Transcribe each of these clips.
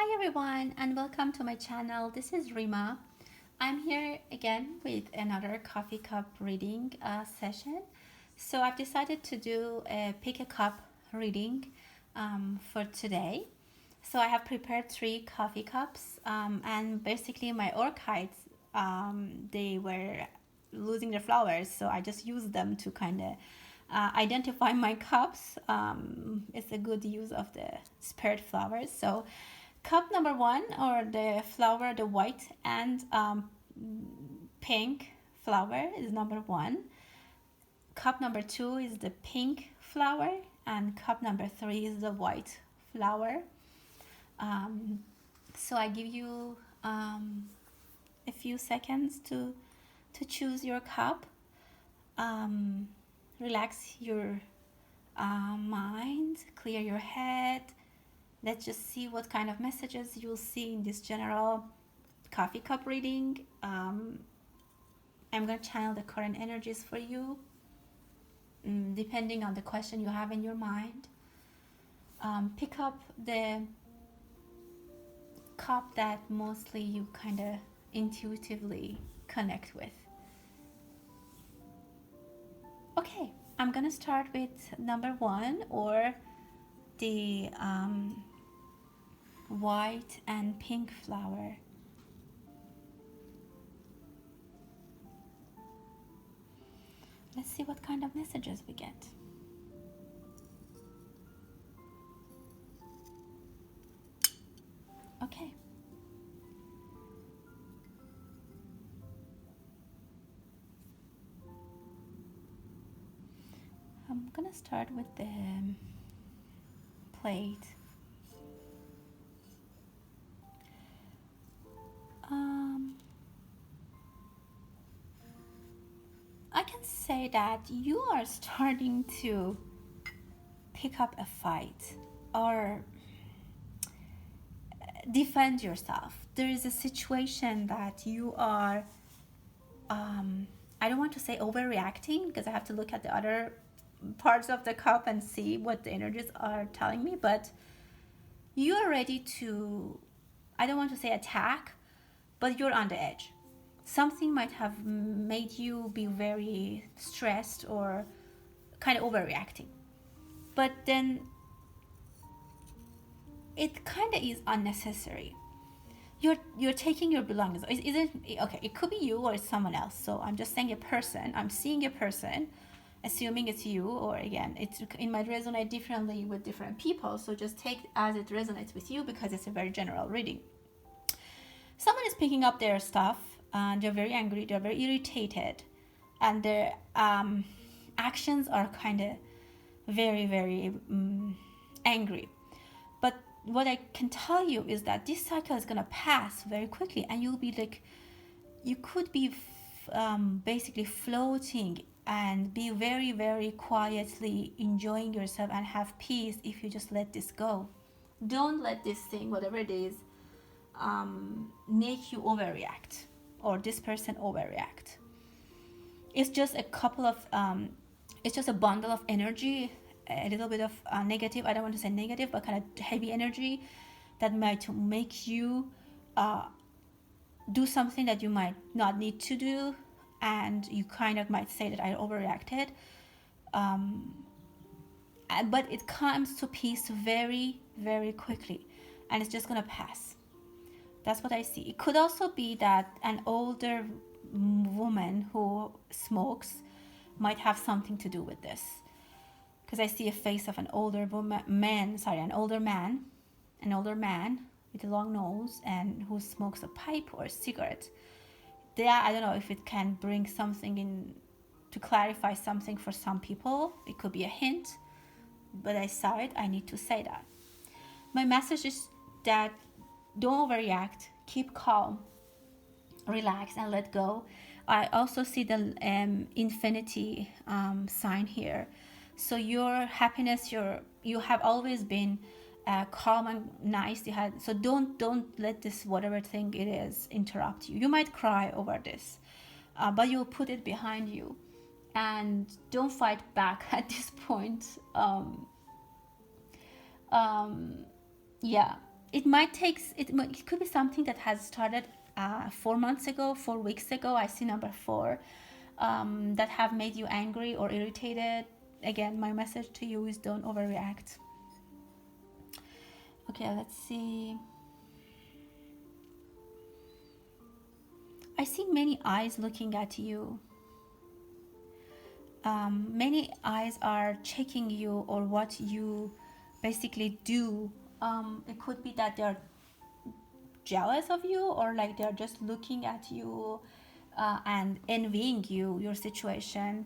Hi everyone and welcome to my channel. This is Rima. I'm here again with another coffee cup reading session. So I've decided to do a pick a cup reading for today. So I have prepared three coffee cups and basically my orchids, they were losing their flowers. So I just used them to kind of identify my cups. It's a good use of the spared flowers. So cup number one, or the flower, the white and pink flower, is number one. Cup number two is the pink flower, and cup number three is the white flower. Um, so I give you a few seconds to choose your cup. Um, Relax your mind, clear your head. Let's just see what kind of messages you'll see in this general coffee cup reading. I'm going to channel the current energies for you, depending on the question you have in your mind. Pick up the cup that mostly you kind of intuitively connect with. Okay, I'm going to start with number one, or the white and pink flower. Let's see what kind of messages we get. Okay. I'm gonna start with the plate. Um, I can say that you are starting to pick up a fight or defend yourself. There is a situation that you are, I don't want to say overreacting, because I have to look at the other parts of the cup and see what the energies are telling me, but you are ready to, I don't want to say attack, but you're on the edge. Something might have made you be very stressed or kind of overreacting. But then it kind of is unnecessary. You're taking your belongings. Is it okay? It could be you or it's someone else. So I'm just saying a person. I'm seeing a person, assuming it's you. Or again, it might resonate differently with different people. So just take as it resonates with you, because it's a very general reading. Someone is picking up their stuff and they're very angry. They're very irritated, and their actions are kind of very very angry. But what I can tell you is that this cycle is gonna pass very quickly, and you'll be like, you could be basically floating and be very very quietly enjoying yourself and have peace if you just let this go. Don't let this thing, whatever it is, make you overreact, or this person overreact. It's just a couple of it's just a bundle of energy, a little bit of negative, I don't want to say negative, but kind of heavy energy that might make you do something that you might not need to do, and you kind of might say that I overreacted. But it comes to peace very very quickly, and it's just gonna pass. That's what I see. It could also be that an older woman who smokes might have something to do with this, because I see a face of an older an older man with a long nose and who smokes a pipe or a cigarette. There, I don't know if it can bring something in to clarify something for some people. It could be a hint, but I saw it. I need to say that. My message is that don't overreact, keep calm, relax, and let go. I also see the infinity sign here. So your happiness, you have always been calm and nice. So don't let this whatever thing it is interrupt you. You might cry over this, but you'll put it behind you, and don't fight back at this point. Yeah, it could be something that has started 4 months ago, 4 weeks ago. I see number four, that have made you angry or irritated. Again, my message to you is don't overreact. Okay, let's see. I see many eyes looking at you. Many eyes are checking you or what you basically do. It could be that they're jealous of you, or like they're just looking at you and envying you, your situation.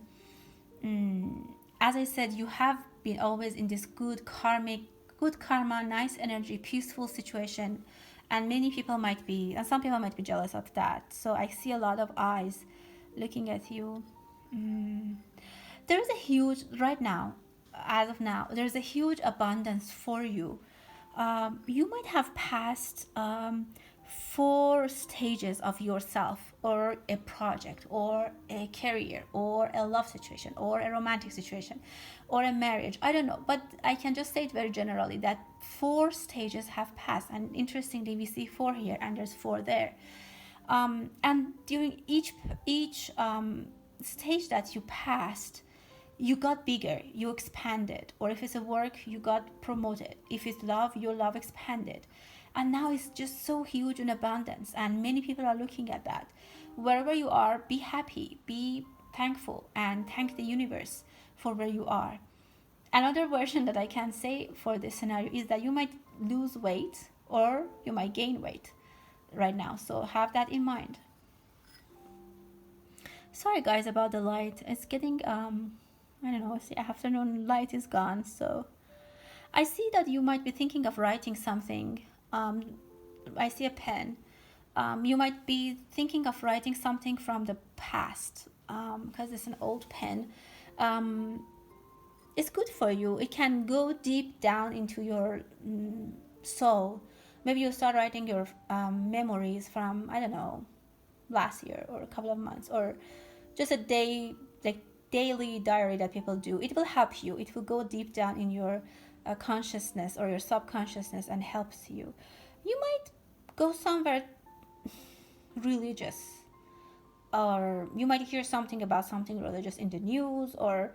As I said, you have been always in this good karma, nice energy, peaceful situation, and some people might be jealous of that. So I see a lot of eyes looking at you. There is a huge right now, as of now, there's a huge abundance for you. You might have passed 4 stages of yourself, or a project, or a career, or a love situation, or a romantic situation, or a marriage. I don't know, but I can just say it very generally that 4 stages have passed. And interestingly, we see four here and there's four there. And during each stage that you passed, you got bigger, you expanded. Or if it's a work, you got promoted. If it's love, your love expanded. And now it's just so huge in abundance, and many people are looking at that. Wherever you are, be happy, be thankful, and thank the universe for where you are. Another version that I can say for this scenario is that you might lose weight or you might gain weight right now, so have that in mind. Sorry guys about the light, it's getting I don't know, the afternoon light is gone. So I see that you might be thinking of writing something. I see a pen. You might be thinking of writing something from the past, because it's an old pen. It's good for you. It can go deep down into your soul. Maybe you start writing your memories from, I don't know, last year or a couple of months, or just a day, like daily diary that people do. It will help you. It will go deep down in your consciousness or your subconsciousness and helps you. You might go somewhere religious, or you might hear something about something religious in the news, or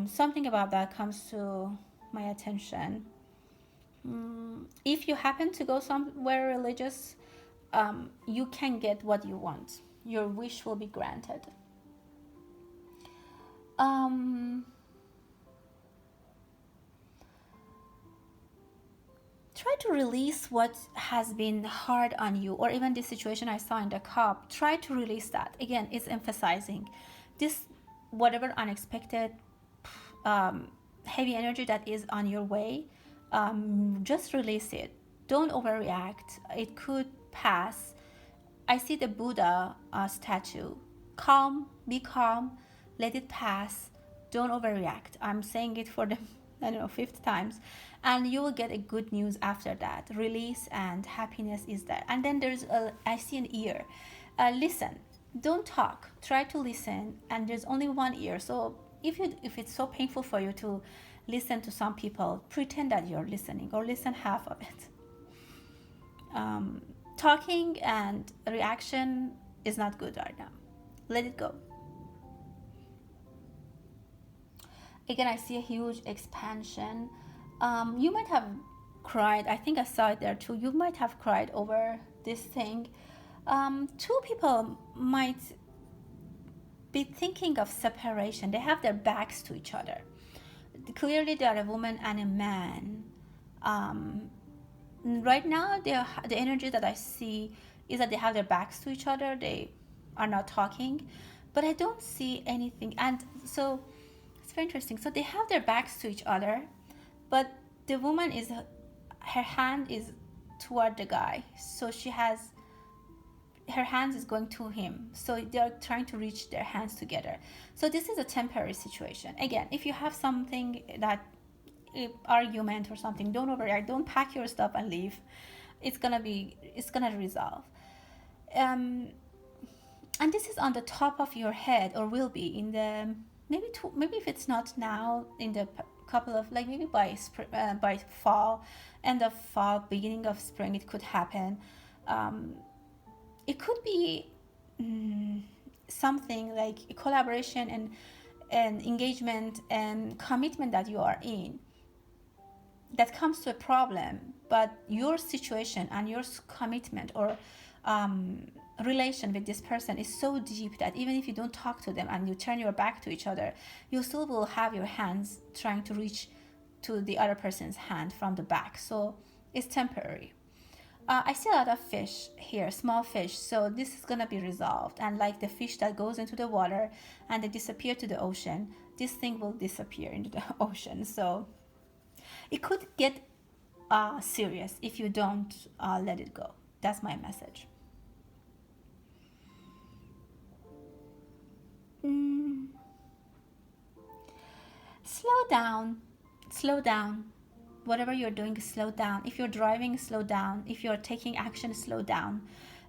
something about that comes to my attention. If you happen to go somewhere religious, you can get what you want. Your wish will be granted. Try to release what has been hard on you, or even this situation I saw in the cup. Try to release that. Again, it's emphasizing this, whatever unexpected heavy energy that is on your way, just release it. Don't overreact. It could pass. I see the Buddha statue. Calm, be calm, let it pass. Don't overreact. I'm saying it for the, I don't know, fifth times. And you will get a good news after that. Release and happiness is there. And then I see an ear. Listen. Don't talk. Try to listen. And there's only one ear. So if it's so painful for you to listen to some people, pretend that you're listening, or listen half of it. Talking and reaction is not good right now. Let it go. Again, I see a huge expansion. You might have cried. I think I saw it there too. You might have cried over this thing. Two people might be thinking of separation. They have their backs to each other. Clearly, they are a woman and a man. Right now, the energy that I see is that they have their backs to each other. They are not talking, but I don't see anything. And so it's very interesting. So they have their backs to each other, but the woman her hand is toward the guy. So her hands is going to him. So they are trying to reach their hands together. So this is a temporary situation. Again, if you have something that argument or something, don't overreact. Don't pack your stuff and leave. It's gonna resolve. And this is on the top of your head, or will be in the maybe if it's not now, in the couple of, like, maybe by fall, end of fall, beginning of spring, it could happen. um, it could be something like a collaboration and engagement and commitment that you are in that comes to a problem, but your situation and your commitment or um, relation with this person is so deep that even if you don't talk to them and you turn your back to each other, you still will have your hands trying to reach to the other person's hand from the back. So it's temporary. I see a lot of fish here, small fish. So this is gonna be resolved. And like the fish that goes into the water and they disappear to the ocean, this thing will disappear into the ocean. So it could get serious if you don't let it go. That's my message. Mm, slow down. Slow down. Whatever you're doing, slow down. If you're driving, slow down. If you're taking action, slow down.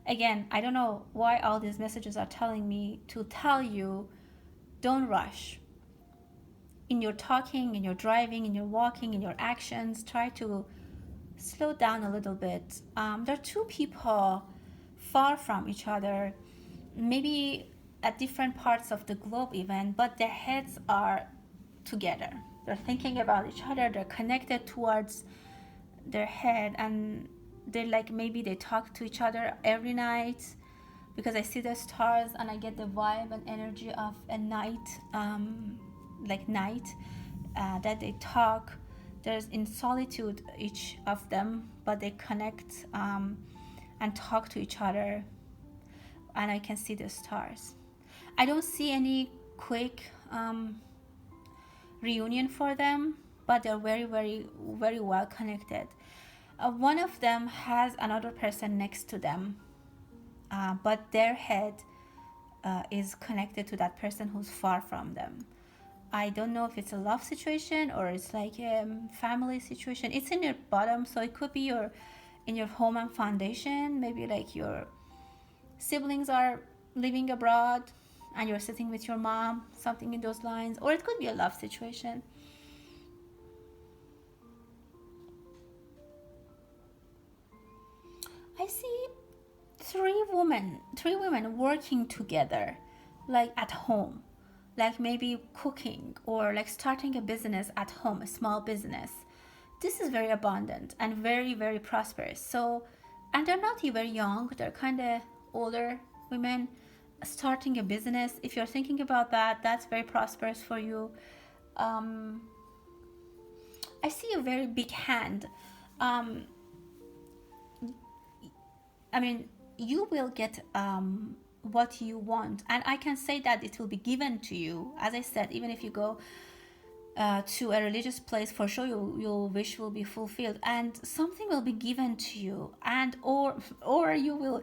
Again, I don't know why all these messages are telling me to tell you, don't rush. In your talking, in your driving, in your walking, in your actions, try to slow down a little bit. There are two people far from each other, maybe at different parts of the globe even, but their heads are together. They're thinking about each other, they're connected towards their head, and they're like, maybe they talk to each other every night, because I see the stars and I get the vibe and energy of a night, like night, that they talk. There's in solitude each of them, but they connect and talk to each other, and I can see the stars. I don't see any quick reunion for them, but they're very, very, very well connected. One of them has another person next to them, but their head is connected to that person who's far from them. I don't know if it's a love situation or it's like a family situation. It's in your bottom, so it could be your in your home and foundation. Maybe like your siblings are living abroad and you're sitting with your mom, something in those lines, or it could be a love situation. I see three women working together, like at home, like maybe cooking or like starting a business at home, a small business. This is very abundant and very, very prosperous. So, and they're not even young, they're kind of older women starting a business. If you're thinking about that, that's very prosperous for you. Um, I see a very big hand. Um, I mean, you will get what you want, and I can say that it will be given to you. As I said, even if you go to a religious place, for sure your wish will be fulfilled, and something will be given to you, and or you will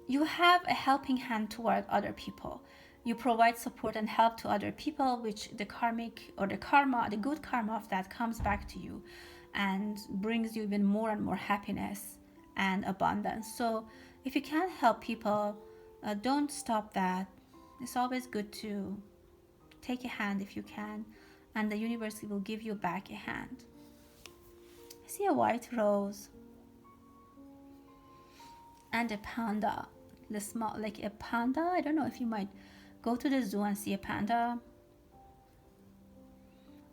you have a helping hand toward other people. You provide support and help to other people, which the karmic or the karma, the good karma of that comes back to you and brings you even more and more happiness and abundance. So if you can help people, don't stop that. It's always good to take a hand if you can, and the universe will give you back a hand. I see a white rose and a panda, the small, like a panda. I don't know if you might go to the zoo and see a panda.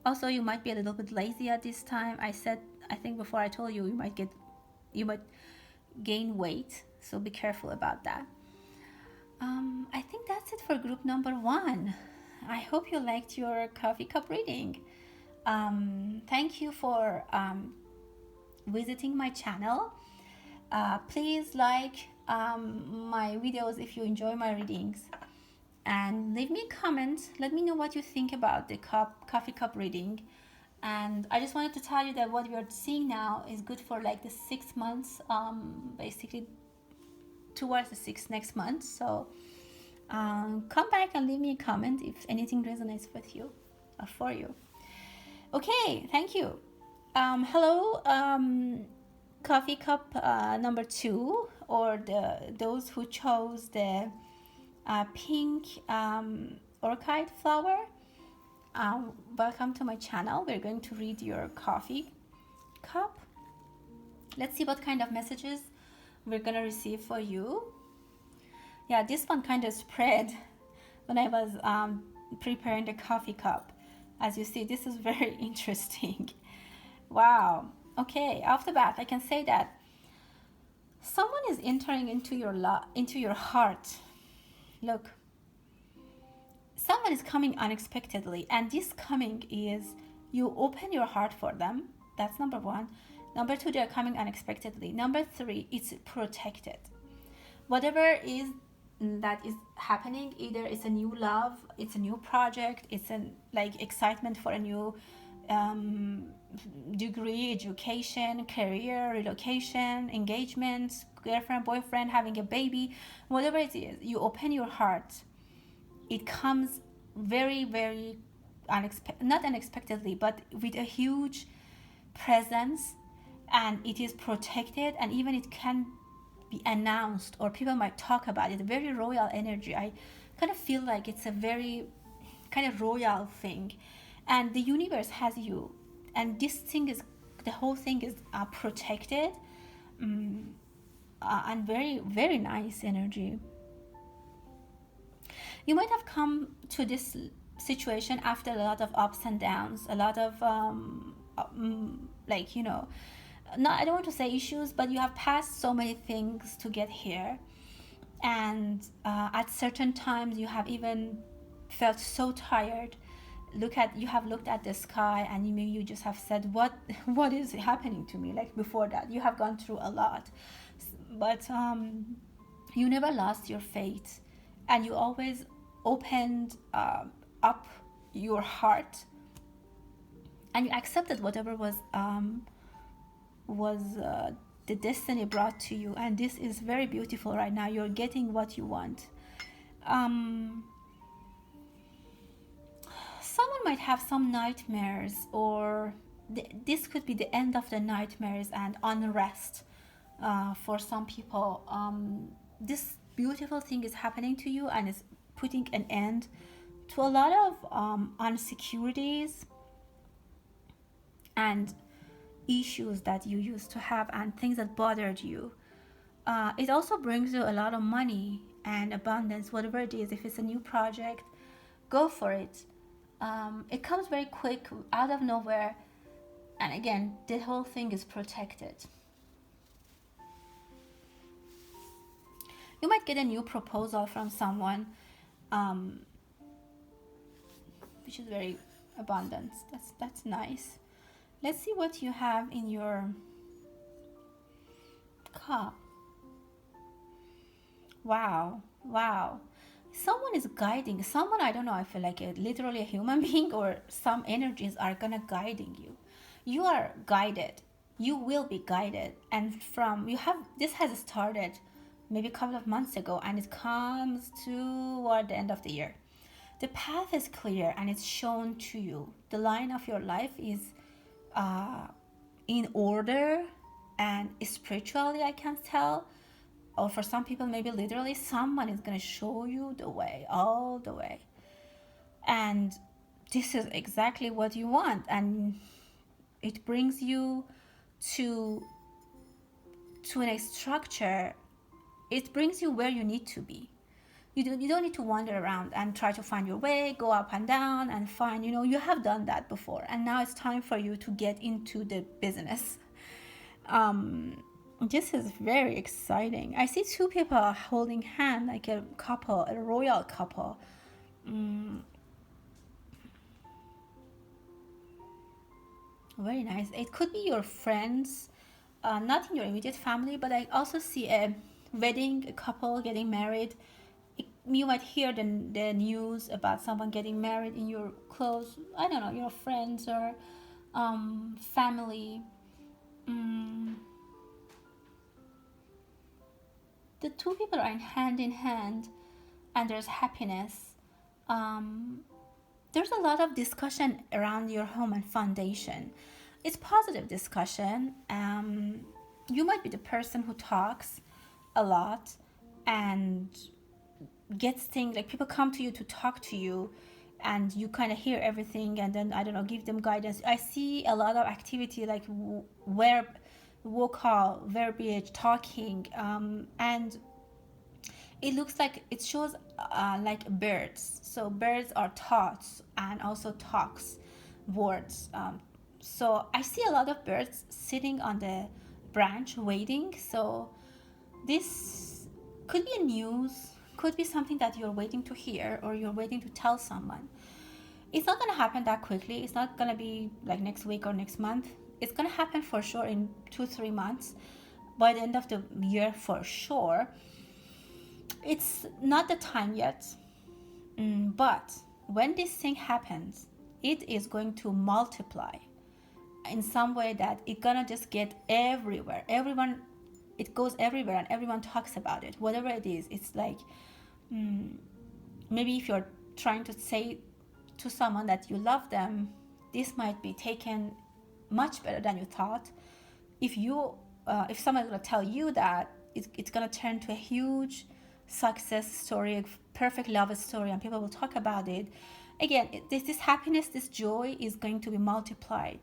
Also, you might be a little bit lazy at this time. I think before I told you, you might gain weight, so be careful about that. I think that's it for group number 1. I hope you liked your coffee cup reading. Thank you for visiting my channel. Please like my videos if you enjoy my readings, and leave me a comment. Let me know what you think about the coffee cup reading. And I just wanted to tell you that what we are seeing now is good for like the 6 months, basically towards the 6 next month. So come back and leave me a comment if anything resonates with you or for you. Okay, thank you. Hello, coffee cup number 2, or those who chose the pink orchid flower. Welcome to my channel. We're going to read your coffee cup. Let's see what kind of messages we're gonna receive for you. Yeah, this one kind of spread when I was preparing the coffee cup. As you see, this is very interesting. Wow. Okay, off the bat, I can say that someone is entering into your heart. Look, someone is coming unexpectedly, and this coming is you open your heart for them. That's number one. Number two, they're coming unexpectedly. Number three, it's protected. Whatever is that is happening, either it's a new love, it's a new project, it's an like excitement for a new degree, education, career, relocation, engagement, girlfriend, boyfriend, having a baby, whatever it is, you open your heart. It comes very, very not unexpectedly, but with a huge presence, and it is protected, and even it can be announced or people might talk about it. Very royal energy. I kind of feel like it's a very kind of royal thing, and the universe has you, and this thing is the whole thing is protected, and very, very nice energy. You might have come to this situation after a lot of ups and downs, a lot of like, you know, not, I don't want to say issues, but you have passed so many things to get here, and at certain times you have even felt so tired. You have looked at the sky, and you just have said, what is happening to me? Like before that, you have gone through a lot, but you never lost your faith, and you always opened up your heart, and you accepted whatever was the destiny brought to you. And this is very beautiful right now. You're getting what you want. Someone might have some nightmares, or this could be the end of the nightmares and unrest for some people. This beautiful thing is happening to you, and is putting an end to a lot of insecurities and issues that you used to have, and things that bothered you. It also brings you a lot of money and abundance, whatever it is. If it's a new project, go for it. It comes very quick, out of nowhere, and again, the whole thing is protected. You might get a new proposal from someone, which is very abundant. That's nice. Let's see what you have in your cup. Wow. Someone is guiding. Someone, I don't know, I feel like literally a human being, or some energies are gonna guiding you. You are guided. You will be guided. And this has started maybe a couple of months ago, and it comes toward the end of the year. The path is clear, and it's shown to you. The line of your life is in order, and spiritually, I can tell, or for some people maybe literally, someone is going to show you the way, all the way, and this is exactly what you want, and it brings you to a structure. It brings you where you need to be. You don't need to wander around and try to find your way, go up and down and find, you have done that before, and now it's time for you to get into the business. This is very exciting. I see two people holding hand, like a couple, a royal couple. Very nice. It could be your friends, not in your immediate family, but I also see a wedding, a couple getting married. You might hear the news about someone getting married in your close, I don't know, your friends or family. The two people are hand in hand, and there's happiness. There's a lot of discussion around your home and foundation. It's positive discussion. You might be the person who talks a lot and gets things, like people come to you to talk to you, and you kind of hear everything, and then I don't know, give them guidance. I see a lot of activity like where vocal verbiage talking, and it looks like it shows like birds. So birds are thoughts and also talks words. So I see a lot of birds sitting on the branch waiting. So this could be a news, could be something that you're waiting to hear or you're waiting to tell someone. It's not going to happen that quickly. It's not going to be like next week or next month. It's going to happen for sure in 2-3 months, by the end of the year for sure. It's not the time yet, but when this thing happens, it is going to multiply in some way that it's gonna just get everywhere. Everyone, it goes everywhere, and everyone talks about it. Whatever it is, it's like maybe if you're trying to say to someone that you love them, this might be taken much better than you thought. If someone's gonna tell you that, it's gonna turn to a huge success story, a perfect love story, and people will talk about it. Again, this happiness, this joy is going to be multiplied,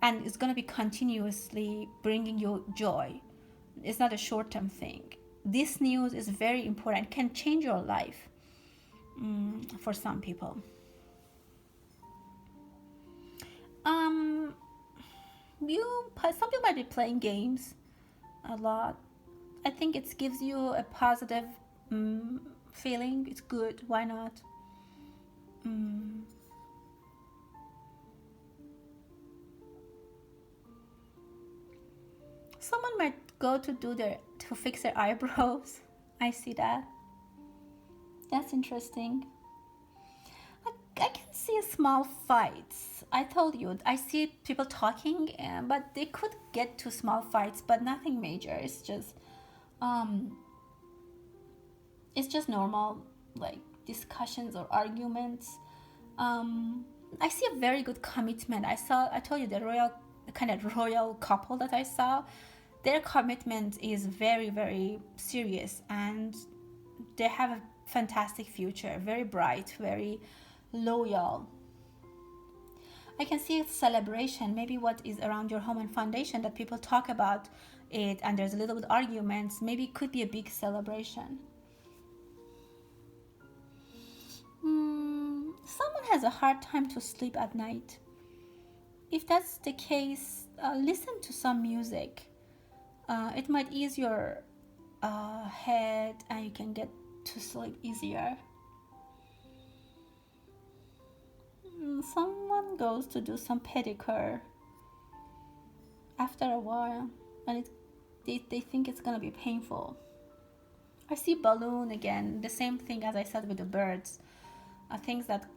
and it's going to be continuously bringing you joy. It's not a short-term thing. This news is very important, can change your life for some people. Some people might be playing games a lot. I think it gives you a positive feeling. It's good. Why not? Someone might go to fix their eyebrows. I see that. That's interesting. I can see small fights. I told you, I see people talking, but they could get to small fights, but nothing major. Um, it's just normal, like discussions or arguments. I see a very good commitment. I told you the kind of royal couple that I saw. Their commitment is very, very serious, and they have a fantastic future. Very bright, very loyal. I can see a celebration, maybe what is around your home and foundation that people talk about it, and there's a little bit arguments. Maybe it could be a big celebration. Someone has a hard time to sleep at night. If that's the case, listen to some music. It might ease your head, and you can get to sleep easier. Someone goes to do some pedicure after a while, and they think it's gonna be painful. I see balloon again, the same thing as I said with the birds. Things that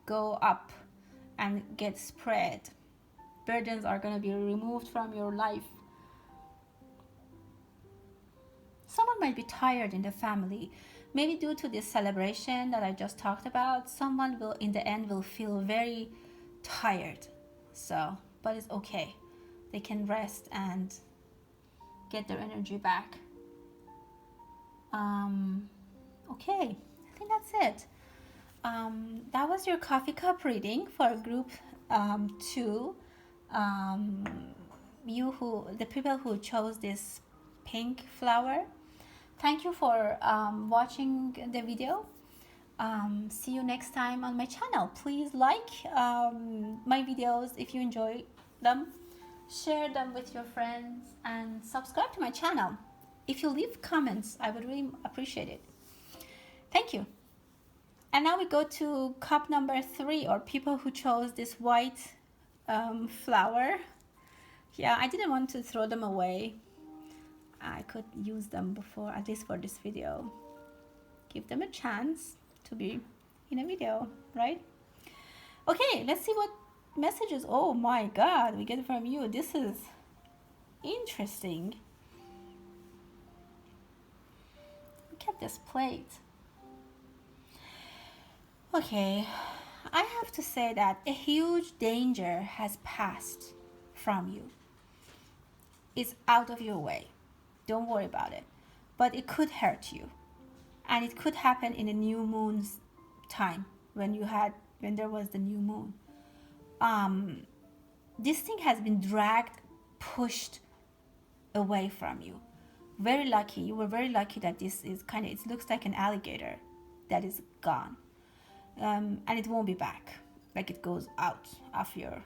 go up and get spread. Burdens are gonna be removed from your life. Someone might be tired in the family. Maybe due to this celebration that I just talked about, someone will in the end will feel very tired. So, but it's okay. They can rest and get their energy back. Okay, I think that's it. That was your coffee cup reading for group 2. The people who chose this pink flower. Thank you for watching the video. See you next time on my channel. Please like my videos if you enjoy them. Share them with your friends and subscribe to my channel. If you leave comments, I would really appreciate it. Thank you. And now we go to cup number 3, or people who chose this white flower. Yeah, I didn't want to throw them away. I could use them before, at least for this video. Give them a chance to be in a video, right? Okay, let's see what messages. Oh my god, we get from you. This is interesting. Look at this plate. Okay, I have to say that a huge danger has passed from you. It's out of your way. Don't worry about it. But it could hurt you. And it could happen in a new moon's time when there was the new moon. um this thing has been dragged, pushed away from you. Very lucky, you were very lucky that this is kind of, it looks like an alligator that is gone. And it won't be back, like it goes out of your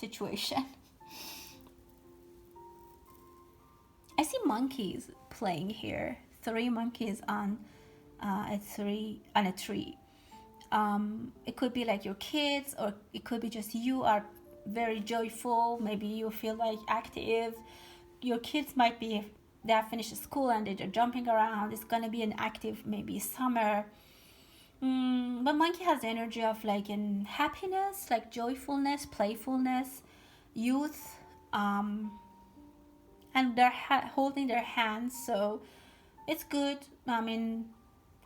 situation. I see monkeys playing here, 3 monkeys on a tree. It could be like your kids, or it could be just you are very joyful. Maybe you feel like active. Your kids might be, they have finished school and they're jumping around. It's gonna be an active maybe summer. But monkey has the energy of like in happiness, like joyfulness, playfulness, youth, and they're holding their hands, so it's good. I mean,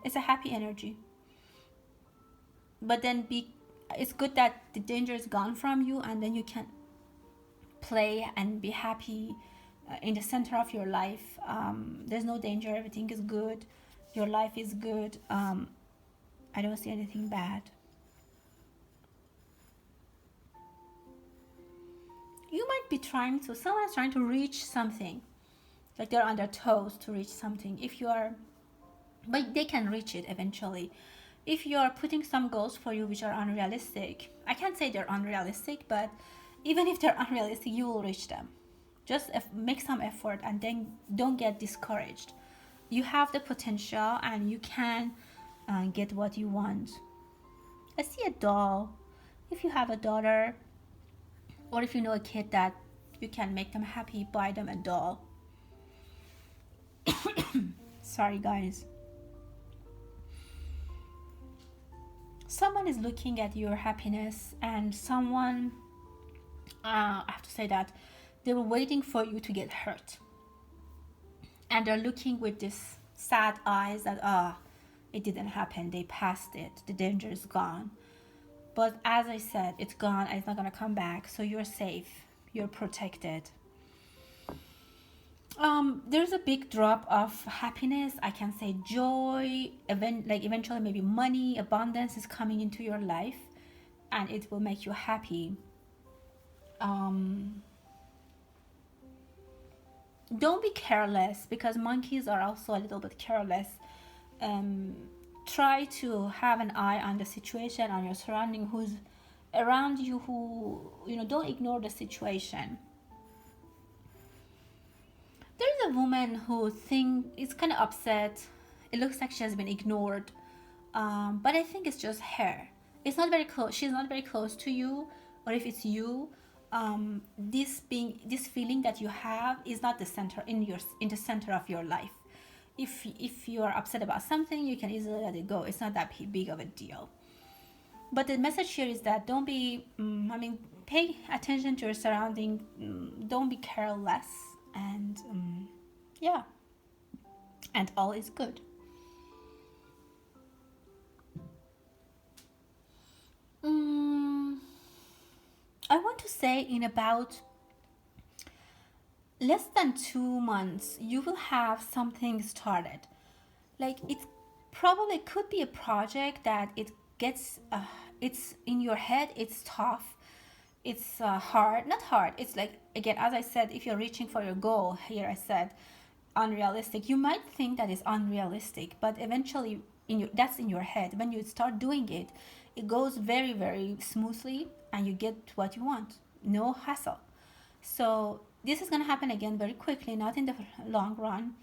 it's a happy energy. But then it's good that the danger is gone from you, and then you can play and be happy in the center of your life. There's no danger, everything is good, your life is good. I don't see anything bad. You might be someone is trying to reach something, like they're on their toes to reach something. If you are, but they can reach it eventually. If you are putting some goals for you which are unrealistic, I can't say they're unrealistic, but even if they're unrealistic, you will reach them. Just make some effort and then don't get discouraged. You have the potential and you can get what you want. I see a doll. If you have a daughter, or if you know a kid that you can make them happy, buy them a doll. Sorry, guys. Someone is looking at your happiness, and someone, I have to say that they were waiting for you to get hurt. And they're looking with this sad eyes that, it didn't happen, they passed it, the danger is gone. But as I said, it's gone and it's not going to come back, so you're safe, you're protected. There's a big drop of happiness, I can say joy, eventually maybe money, abundance is coming into your life, and it will make you happy. Don't be careless, because monkeys are also a little bit careless. Try to have an eye on the situation, on your surrounding, who's around you, don't ignore the situation. There's a woman who is kind of upset. It looks like she has been ignored, but I think it's just her. It's not very close. She's not very close to you, or if it's you, this feeling that you have is not the center in the center of your life. If you are upset about something, you can easily let it go. It's not that big of a deal. But the message here is that don't be, pay attention to your surrounding. Don't be careless, and yeah, and all is good. I want to say in about less than 2 months, you will have something started. Like it probably could be a project that it's in your head, it's tough, it's hard, not hard. It's like, again, as I said, if you're reaching for your goal, here I said unrealistic. You might think that is unrealistic, but eventually that's in your head. When you start doing it, it goes very, very smoothly, and you get what you want. No hassle. So this is going to happen again very quickly, not in the long run.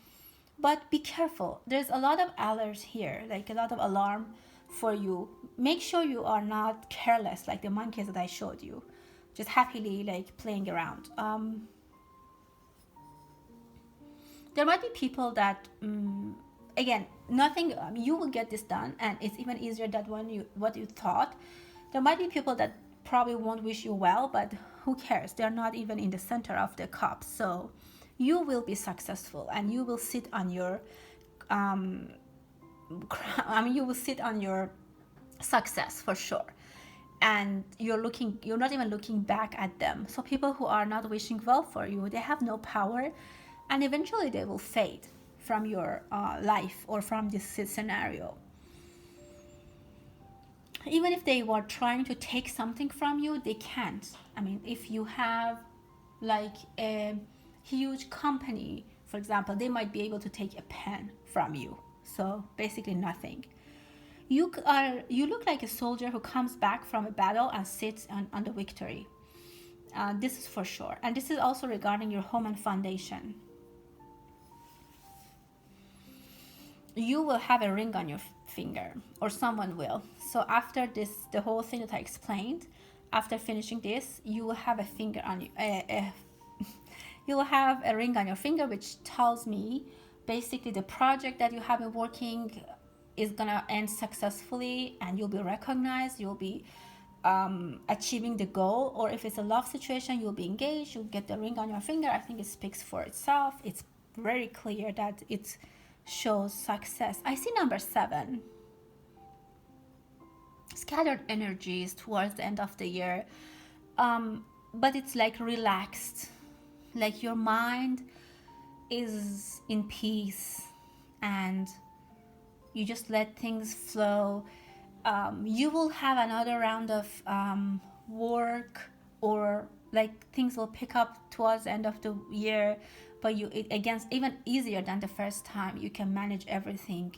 But be careful. There's a lot of alerts here, like a lot of alarm for you. Make sure you are not careless, like the monkeys that I showed you, just happily like playing around. There might be people that, again, nothing. You will get this done, and it's even easier than what you thought. There might be people that probably won't wish you well, but who cares? They're not even in the center of the cup. So you will be successful, and you will sit on your you will sit on your success for sure. And you're not even looking back at them. So people who are not wishing well for you, they have no power, and eventually they will fade from your life or from this scenario. even if they were trying to take something from you, they can't. I mean, if you have like a huge company, for example, they might be able to take a pen from you. So basically nothing. You look like a soldier who comes back from a battle and sits on the victory. This is for sure. And this is also regarding your home and foundation. You will have a ring on your finger, or someone will. So after this, the whole thing that I explained, after finishing this, you will have a finger on you. You will have a ring on your finger, which tells me basically the project that you have been working is gonna end successfully, and you'll be recognized. You'll be achieving the goal. Or if it's a love situation, you'll be engaged. You'll get the ring on your finger. I think it speaks for itself. It's very clear that it shows success. I see number 7. Scattered energies towards the end of the year, but it's like relaxed, like your mind is in peace and you just let things flow. You will have another round of work, or like things will pick up towards the end of the year, but it again even easier than the first time. You can manage everything.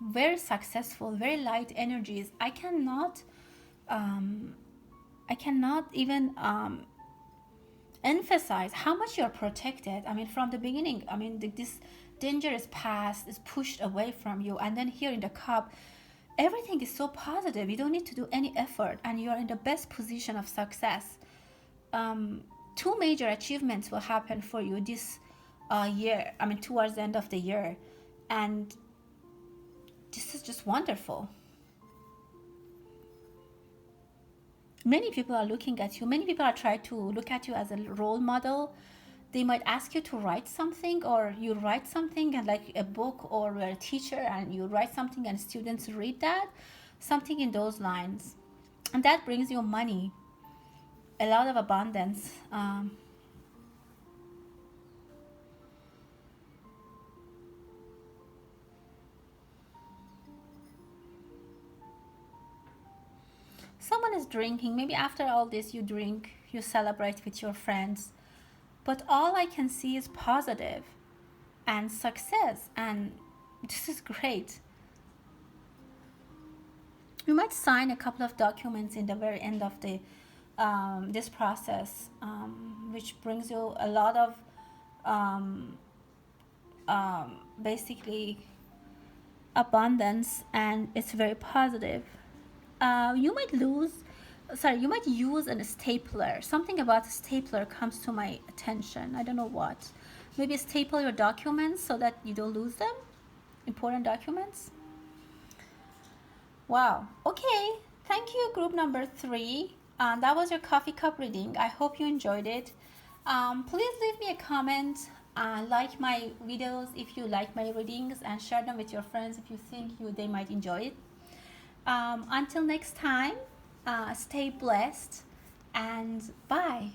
Very successful, very light energies. I cannot even emphasize how much you're protected. I mean, from the beginning, I mean, this danger is past, is pushed away from you, and then here in the cup, everything is so positive. You don't need to do any effort, and you're in the best position of success. 2 major achievements will happen for you this year. I mean, towards the end of the year, and this is just wonderful. Many people are looking at you. Many people are trying to look at you as a role model. They might ask you to write something, or you write something and like a book, or you're a teacher and you write something and students read that, something in those lines. And that brings you money, a lot of abundance. Someone is drinking. Maybe after all this, you drink, you celebrate with your friends. But all I can see is positive and success, and this is great. You might sign a couple of documents in the very end of the this process, which brings you a lot of basically abundance, and it's very positive. You might you might use a stapler. Something about a stapler comes to my attention. I don't know what. Maybe staple your documents so that you don't lose them. Important documents. Wow. Okay. Thank you, group number 3. That was your coffee cup reading. I hope you enjoyed it. Please leave me a comment. Like my videos if you like my readings, and share them with your friends if you think they might enjoy it. Until next time, stay blessed and bye.